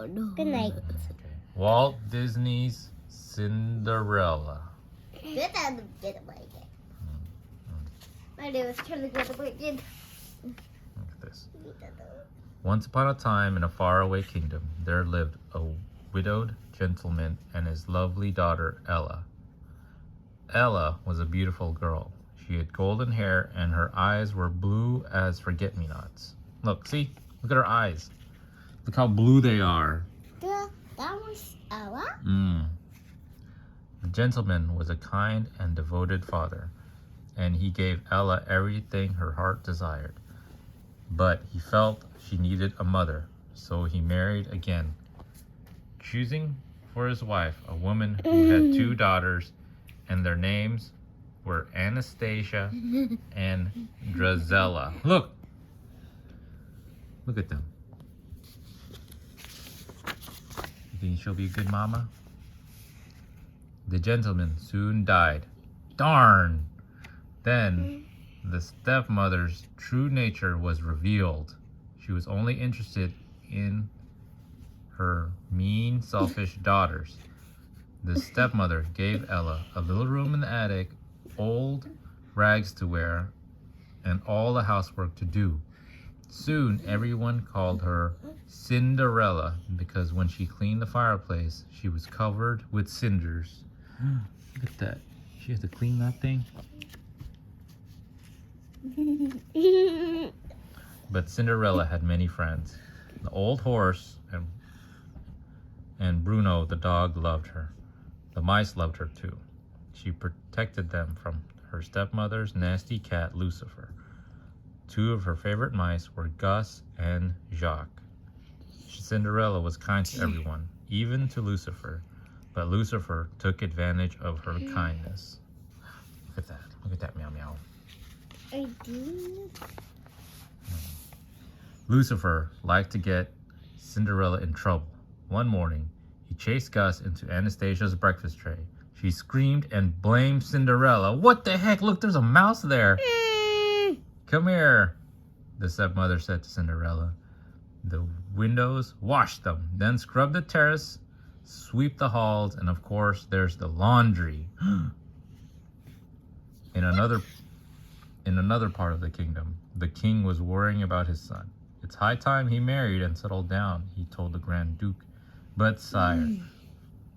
no. Good night. Okay. Walt Disney's Cinderella. Good time to get away again. My name is trying to get away again. Look at this. Once upon a time in a faraway kingdom, there lived a widowed gentleman and his lovely daughter, Ella. Ella was a beautiful girl. She had golden hair and her eyes were blue as forget-me-nots. Look, see? Look at her eyes. Look how blue they are. That was Ella? The gentleman was a kind and devoted father, and he gave Ella everything her heart desired. But he felt she needed a mother, so he married again, choosing for his wife a woman who had 2 daughters, and their names were Anastasia and Drazella. Look at them. You think she'll be a good mama? The gentleman soon died. Darn! Then the stepmother's true nature was revealed. She was only interested in her mean, selfish daughters. The stepmother gave Ella a little room in the attic, old rags to wear, and all the housework to do. Soon everyone called her Cinderella because when she cleaned the fireplace, she was covered with cinders. Look at that. She had to clean that thing. But Cinderella had many friends. The old horse and Bruno the dog loved her. The mice loved her too. She protected them from her stepmother's nasty cat, Lucifer. 2 of her favorite mice were Gus and Jacques. Cinderella was kind to everyone, even to Lucifer, but Lucifer took advantage of her kindness. Look at that. Look at that meow meow. I do. Lucifer liked to get Cinderella in trouble. One morning, he chased Gus into Anastasia's breakfast tray. She screamed and blamed Cinderella. What the heck? Look, there's a mouse there. Come here, the stepmother said to Cinderella. The windows, wash them, then scrub the terrace, sweep the halls, and of course, there's the laundry. In another part of the kingdom, the king was worrying about his son. It's high time he married and settled down, he told the Grand Duke. But sire,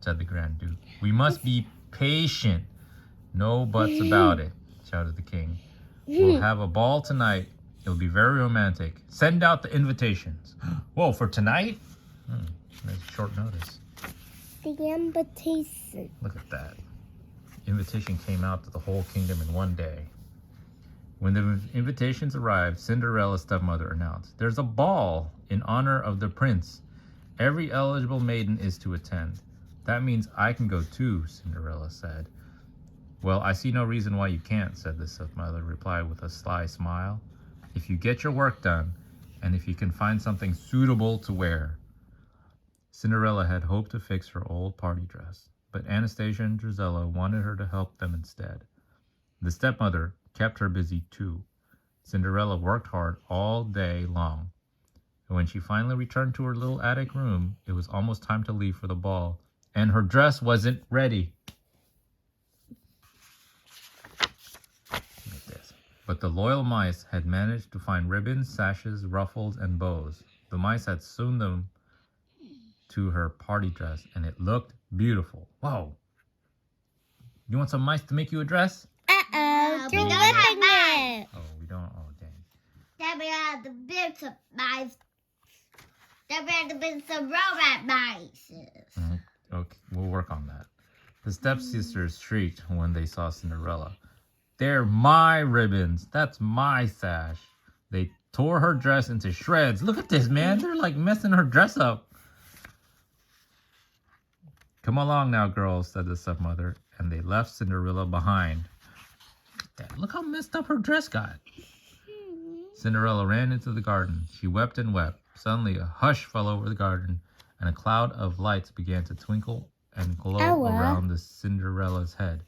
said the Grand Duke, we must be patient. No buts about it, shouted the king. We'll have a ball tonight. It'll be very romantic. Send out the invitations. Whoa, for tonight? That's short notice. The invitation. Look at that. Invitation came out to the whole kingdom in one day. When the invitations arrived, Cinderella's stepmother announced, there's a ball in honor of the prince. Every eligible maiden is to attend. That means I can go too, Cinderella said. Well, I see no reason why you can't, said the stepmother, replied with a sly smile. If you get your work done, and if you can find something suitable to wear. Cinderella had hoped to fix her old party dress, but Anastasia and Drazella wanted her to help them instead. The stepmother kept her busy too. Cinderella worked hard all day long. And when she finally returned to her little attic room, it was almost time to leave for the ball, and her dress wasn't ready. Like this. But the loyal mice had managed to find ribbons, sashes, ruffles, and bows. The mice had sewn them to her party dress, and it looked beautiful. Whoa! You want some mice to make you a dress? Uh-oh, We don't have mice. Oh, we don't? Oh, dang. Then we have the bits of mice. Then we have the bits of robot mice. Okay, we'll work on that. The stepsisters shrieked when they saw Cinderella. They're my ribbons. That's my sash. They tore her dress into shreds. Look at this, man. They're like messing her dress up. Come along now, girls, said the stepmother, and they left Cinderella behind. Look how messed up her dress got. Cinderella ran into the garden. She wept and wept. Suddenly, a hush fell over the garden, and a cloud of lights began to twinkle and glow around the Cinderella's head.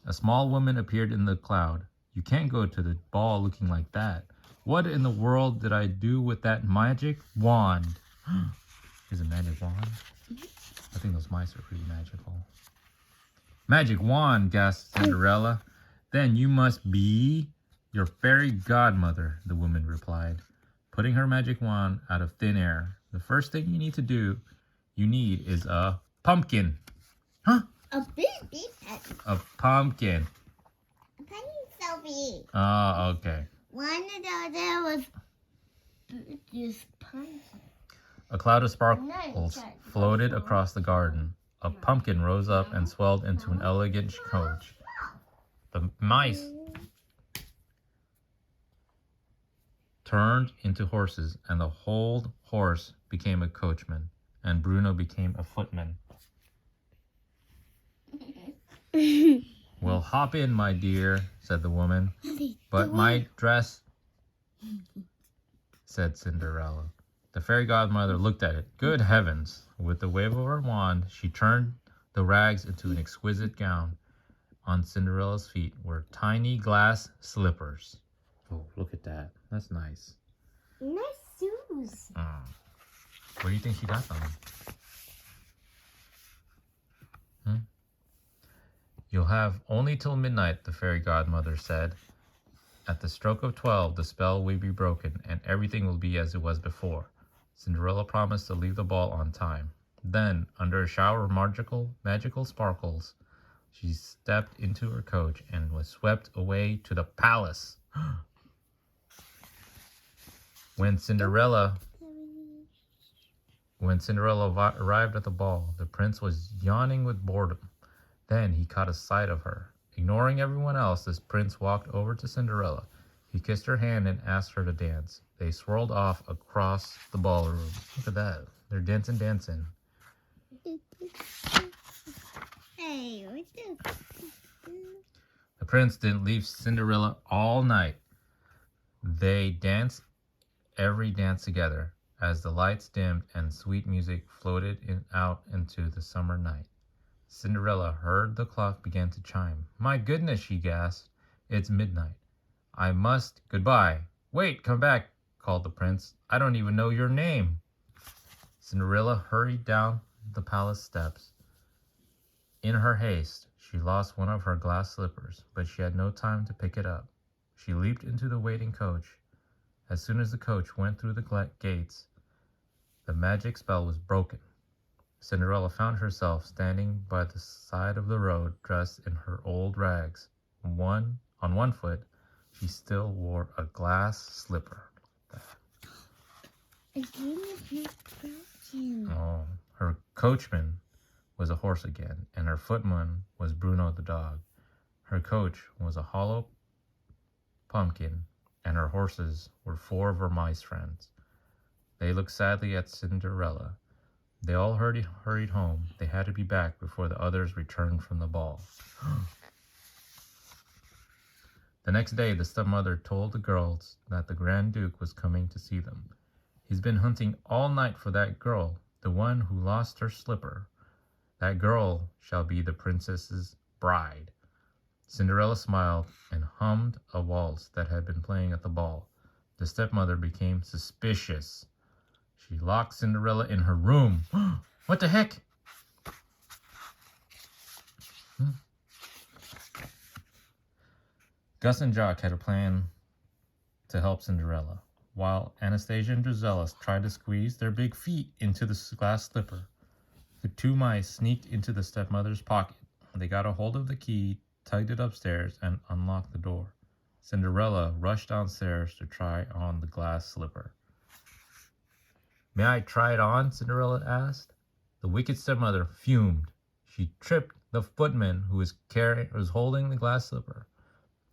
A small woman appeared in the cloud. You can't go to the ball looking like that. What in the world did I do with that magic wand? Is it magic wand? I think those mice are pretty magical. Magic wand, gasped Cinderella. Then you must be your fairy godmother, the woman replied, putting her magic wand out of thin air. The first thing you need is a pumpkin. Huh? A baby penny. A pumpkin. A penny so big. Oh, okay. One of those was just pumpkin. A cloud of sparkles floated across the garden. A pumpkin rose up and swelled into an elegant coach. The mice turned into horses, and the whole horse became a coachman, and Bruno became a footman. Well, hop in, my dear, said the woman. But my dress, said Cinderella. The fairy godmother looked at it. Good heavens! With the wave of her wand, she turned the rags into an exquisite gown. On Cinderella's feet were tiny glass slippers. Oh, look at that. That's nice. Nice shoes. Where do you think she got them? You'll have only till midnight, the fairy godmother said. At the stroke of 12, the spell will be broken, and everything will be as it was before. Cinderella promised to leave the ball on time. Then, under a shower of magical sparkles, she stepped into her coach and was swept away to the palace. When Cinderella arrived at the ball, the prince was yawning with boredom. Then he caught a sight of her. Ignoring everyone else, this prince walked over to Cinderella. He kissed her hand and asked her to dance. They swirled off across the ballroom. Look at that. They're dancing. Hey, what's this? The prince didn't leave Cinderella all night. They danced every dance together as the lights dimmed and sweet music floated out into the summer night. Cinderella heard the clock begin to chime. My goodness, she gasped. It's midnight. I must. Goodbye. Wait, come back, called the prince. I don't even know your name. Cinderella hurried down the palace steps. In her haste, she lost one of her glass slippers, but she had no time to pick it up. She leaped into the waiting coach. As soon as the coach went through the gates, the magic spell was broken. Cinderella found herself standing by the side of the road, dressed in her old rags. On one foot, she still wore a glass slipper. Oh, her coachman was a horse again, and her footman was Bruno the dog. Her coach was a hollow pumpkin, and her horses were 4 of her mice friends. They looked sadly at Cinderella. They all hurried home. They had to be back before the others returned from the ball. The next day, the stepmother told the girls that the Grand Duke was coming to see them. He's been hunting all night for that girl, the one who lost her slipper. That girl shall be the princess's bride. Cinderella smiled and hummed a waltz that had been playing at the ball. The stepmother became suspicious. She locked Cinderella in her room. What the heck? Gus and Jock had a plan to help Cinderella, while Anastasia and Drizella tried to squeeze their big feet into the glass slipper. The 2 mice sneaked into the stepmother's pocket. They got a hold of the key, tugged it upstairs, and unlocked the door. Cinderella rushed downstairs to try on the glass slipper. May I try it on? Cinderella asked. The wicked stepmother fumed. She tripped the footman who was holding the glass slipper.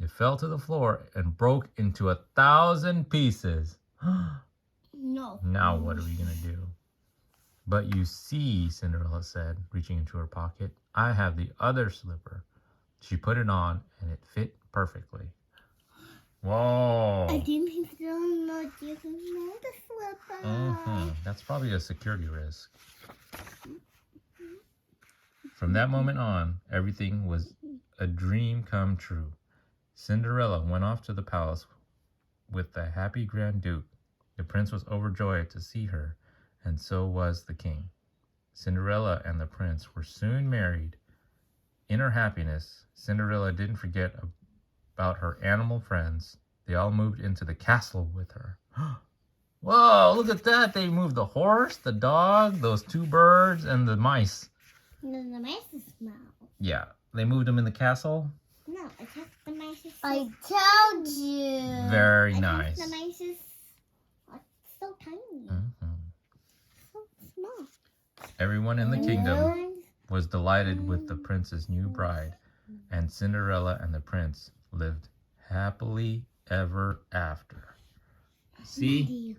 It fell to the floor and broke into 1,000 pieces. No. Now what are we going to do? But you see, Cinderella said, reaching into her pocket, I have the other slipper. She put it on, and it fit perfectly. Whoa! I didn't think so much. You can know the slipper. That's probably a security risk. From that moment on, everything was a dream come true. Cinderella went off to the palace with the happy Grand Duke. The prince was overjoyed to see her and so was the king. Cinderella and the prince were soon married. In her happiness, Cinderella didn't forget about her animal friends. They all moved into the castle with her. Whoa, look at that. They moved the horse, the dog, those 2 birds, and the mice. And then the mice is small. Yeah, they moved them in the castle. No, I guess the mice is I told you. Very I nice. guess the mice is so tiny. Mhm. So small. Everyone in the kingdom Everyone- was delighted with the prince's new bride, and Cinderella and the prince lived happily ever after. See?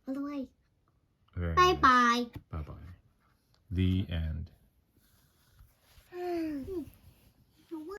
All the way. Very Bye nice. bye. Bye-bye. The end.